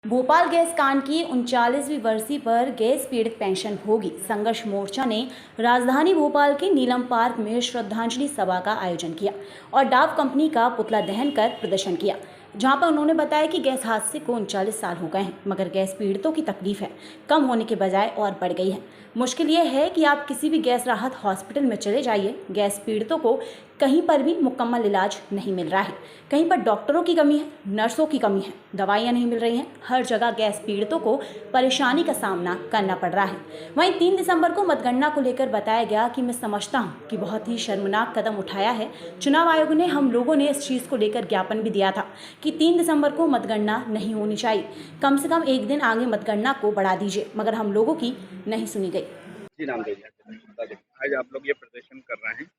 Bhopal gas कांड की 39वीं बरसी पर गैस पीड़ित पेंशनभोगी संघर्ष मोर्चा ने राजधानी भोपाल के नीलम पार्क में श्रद्धांजलि सभा का आयोजन किया और डाव कंपनी का पुतला दहन कर प्रदर्शन किया, जहां पर उन्होंने बताया कि गैस हादसे को 39 साल हो गए हैं, मगर गैस पीड़ितों की तकलीफ है कम होने के बजाय और बढ़ गई है। मुश्किल ये है कि आप किसी भी गैस राहत हॉस्पिटल में चले जाइए, गैस पीड़ितों को कहीं पर भी मुकम्मल इलाज नहीं मिल रहा है। कहीं पर डॉक्टरों की कमी है, नर्सों की कमी है, दवाइयाँ नहीं मिल रही हैं। हर जगह गैस पीड़ितों को परेशानी का सामना करना पड़ रहा है। वहीं 3 दिसंबर को मतगणना को लेकर बताया गया कि मैं समझता हूँ कि बहुत ही शर्मनाक कदम उठाया है चुनाव आयोग ने। हम लोगों ने इस चीज़ को लेकर ज्ञापन भी दिया था कि 3 दिसंबर को मतगणना नहीं होनी चाहिए, कम से कम एक दिन आगे मतगणना को बढ़ा दीजिए, मगर हम लोगों की नहीं सुनी गई। जी नाम दीजिए। आज आप लोग ये प्रदर्शन कर रहे हैं,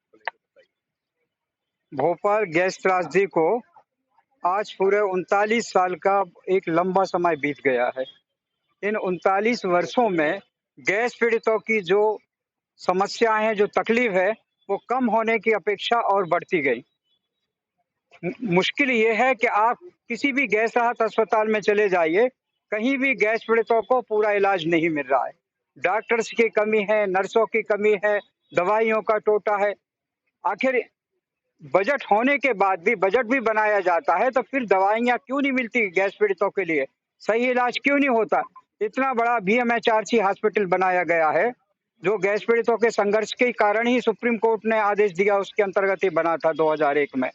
भोपाल गैस त्रासदी को आज पूरे 39 साल का एक लंबा समय बीत गया है। इन 39 वर्षों में गैस पीड़ितों की जो समस्याएं हैं, जो तकलीफ है, वो कम होने की अपेक्षा और बढ़ती गई। मुश्किल ये है कि आप किसी भी गैस राहत अस्पताल में चले जाइए, कहीं भी गैस पीड़ितों को पूरा इलाज नहीं मिल रहा है। डॉक्टर्स की कमी है, नर्सों की कमी है, दवाइयों का टोटा है। आखिर बजट होने के बाद भी बजट भी बनाया जाता है, तो फिर दवाइयाँ क्यों नहीं मिलती गैस पीड़ितों के लिए? सही इलाज क्यों नहीं होता? इतना बड़ा बीएमएचआरसी हॉस्पिटल बनाया गया है, जो गैस पीड़ितों के संघर्ष के कारण ही सुप्रीम कोर्ट ने आदेश दिया, उसके अंतर्गत ही बना था 2001 में।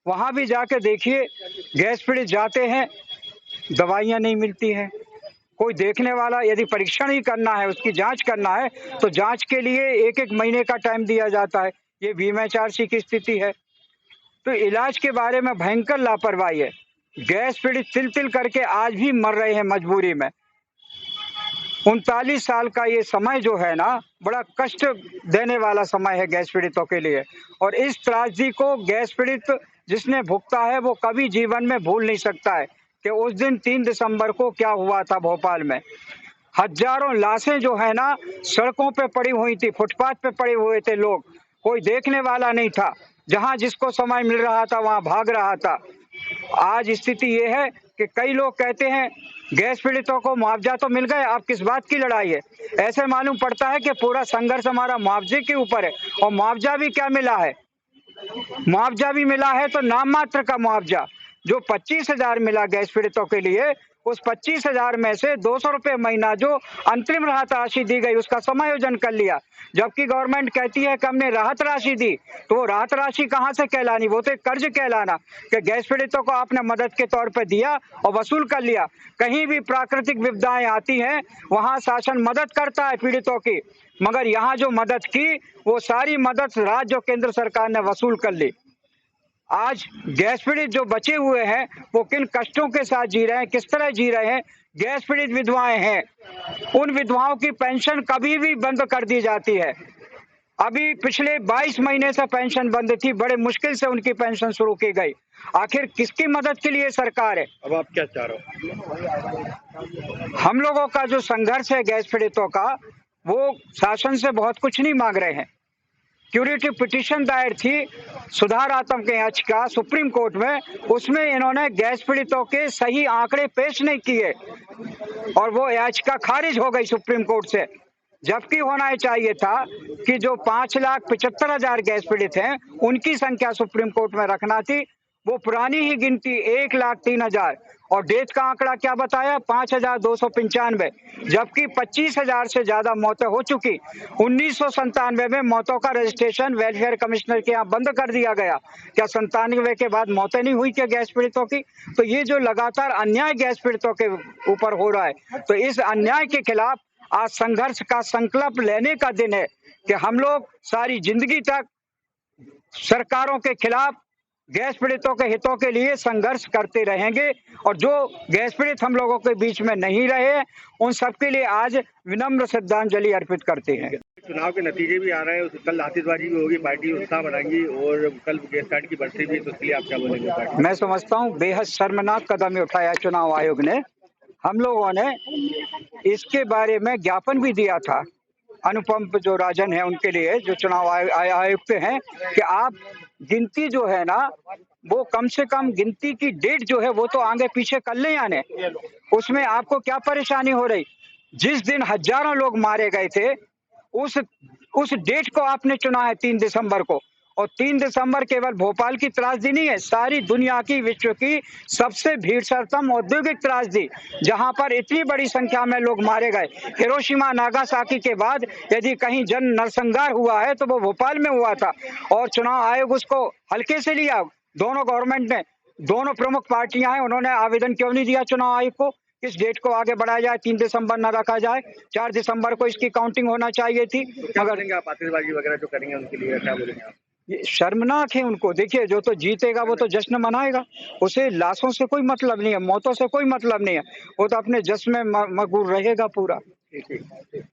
वहां भी जाके देखिए, गैस पीड़ित जाते हैं, दवाइयाँ नहीं मिलती हैं। कोई देखने वाला यदि परीक्षण ही करना है, उसकी जांच करना है, तो जांच के लिए एक-एक महीने का टाइम दिया जाता है। ये बीएमएचआरसी की स्थिति है। तो इलाज के बारे में भयंकर लापरवाही है। गैस पीड़ित तिल-तिल करके आज भी मर रहे हैं मजबूरी में। 39 साल का ये समय जो है ना, बड़ा कष्ट देने वाला समय है गैस पीड़ितों के लिए, और इस त्रासदी को गैस पीड़ित जिसने भुगता है वो कभी जीवन में भूल नहीं सकता है कि उस दिन 3 दिसंबर को क्या हुआ था भोपाल में। हजारों लाशें जो है ना, सड़कों पे पड़ी हुई थी, फुटपाथ पे पड़े हुए थे लोग, कोई देखने वाला नहीं था। जहां जिसको समय मिल रहा था वहां भाग रहा था। आज स्थिति ये है कि कई लोग कहते हैं गैस पीड़ितों को मुआवजा तो मिल गया, अब किस बात की लड़ाई है? ऐसे मालूम पड़ता है कि पूरा संघर्ष हमारा मुआवजे के ऊपर है, और मुआवजा भी क्या मिला है? मुआवजा भी मिला है तो नाम मात्र का मुआवजा। जो 25,000 मिला गैस पीड़ितों के लिए, उस 25,000 में से 200 रुपये महीना जो अंतरिम राहत राशि दी गई, उसका समायोजन कर लिया। जबकि गवर्नमेंट कहती है कि हमने राहत राशि दी, तो वो राहत राशि कहाँ से कहलानी? वो तो एक कर्ज कहलाना कि गैस पीड़ितों को आपने मदद के तौर पर दिया और वसूल कर लिया। कहीं भी प्राकृतिक विपदाएं आती हैं, वहां शासन मदद करता है पीड़ितों की, मगर यहाँ जो मदद की, वो सारी मदद राज्य और केंद्र सरकार ने वसूल कर ली। आज गैस पीड़ित जो बचे हुए हैं, वो किन कष्टों के साथ जी रहे हैं, किस तरह जी रहे हैं? गैस पीड़ित विधवाएं हैं, उन विधवाओं की पेंशन कभी भी बंद कर दी जाती है। अभी पिछले 22 महीने से पेंशन बंद थी, बड़े मुश्किल से उनकी पेंशन शुरू की गई। आखिर किसकी मदद के लिए सरकार है? अब आप क्या चाह रहे हो? हम लोगों का जो संघर्ष है गैस पीड़ितों का, वो शासन से बहुत कुछ नहीं मांग रहे हैं। क्यूरेटिव पिटीशन दायर थी सुधारात्मक याचिका सुप्रीम कोर्ट में, उसमें इन्होंने गैस पीड़ितों के सही आंकड़े पेश नहीं किए और वो याचिका खारिज हो गई सुप्रीम कोर्ट से। जबकि होना चाहिए था कि जो 5,75,000 गैस पीड़ित हैं, उनकी संख्या सुप्रीम कोर्ट में रखना थी। वो पुरानी ही गिनती 1,03,000 और डेथ का आंकड़ा क्या बताया? 5,295, जबकि 25,000 से ज्यादा मौतें हो चुकी। 1997 में मौतों का रजिस्ट्रेशन वेलफेयर कमिश्नर के यहाँ बंद कर दिया गया। क्या 97 के बाद मौतें नहीं हुई क्या गैस पीड़ितों की? तो ये जो लगातार अन्याय गैस पीड़ितों के ऊपर हो रहा है, तो इस अन्याय के खिलाफ आज संघर्ष का संकल्प लेने का दिन है कि हम लोग सारी जिंदगी तक सरकारों के खिलाफ गैस पीड़ितों के हितों के लिए संघर्ष करते रहेंगे, और जो गैस पीड़ित हम लोगों के बीच में नहीं रहे, उन सबके लिए आज विनम्र श्रद्धांजलि अर्पित करते हैं। चुनाव के नतीजे भी आ रहे हैं, कल आतिशबाजी भी होगी, पार्टी उत्साह बढ़ाएंगी, और कल गैस कांड की बरसी भी, तो इसके लिए आप क्या बोलेंगे? मैं समझता हूँ बेहद शर्मनाक कदम उठाया चुनाव आयोग ने। हम लोगों ने इसके बारे में ज्ञापन भी दिया था अनुपम जो राजन है उनके लिए, जो चुनाव आयुक्त हैं, कि आप गिनती जो है ना, वो कम से कम गिनती की डेट जो है वो तो आगे पीछे कर ले आने, उसमें आपको क्या परेशानी हो रही? जिस दिन हजारों लोग मारे गए थे उस डेट को आपने चुना है 3 दिसंबर को, और 3 दिसंबर केवल भोपाल की त्रासदी नहीं है, सारी दुनिया की, विश्व की सबसे भीषणतम औद्योगिक त्रासदी, जहां पर इतनी बड़ी संख्या में लोग मारे गए। हिरोशिमा नागासाकी के बाद यदि कहीं जन नरसंहार हुआ है तो वो भोपाल में हुआ था, और चुनाव आयोग उसको हल्के से लिया। दोनों गवर्नमेंट ने, दोनों प्रमुख पार्टियां हैं, उन्होंने आवेदन क्यों नहीं दिया चुनाव आयोग को? किस डेट को आगे बढ़ाया जाए, 3 दिसंबर न रखा जाए, 4 दिसंबर को इसकी काउंटिंग होना चाहिए थी। क्या मगर बोलेंगे आप, आतिशबाजी वगैरह जो करेंगे उनके लिए क्या बोलेंगे आप? ये शर्मनाक है उनको। देखिए, जो तो जीतेगा वो तो जश्न मनाएगा, उसे लाशों से कोई मतलब नहीं है, मौतों से कोई मतलब नहीं है, वो तो अपने जश्न में मगरूर रहेगा पूरा। ठीक ठीक।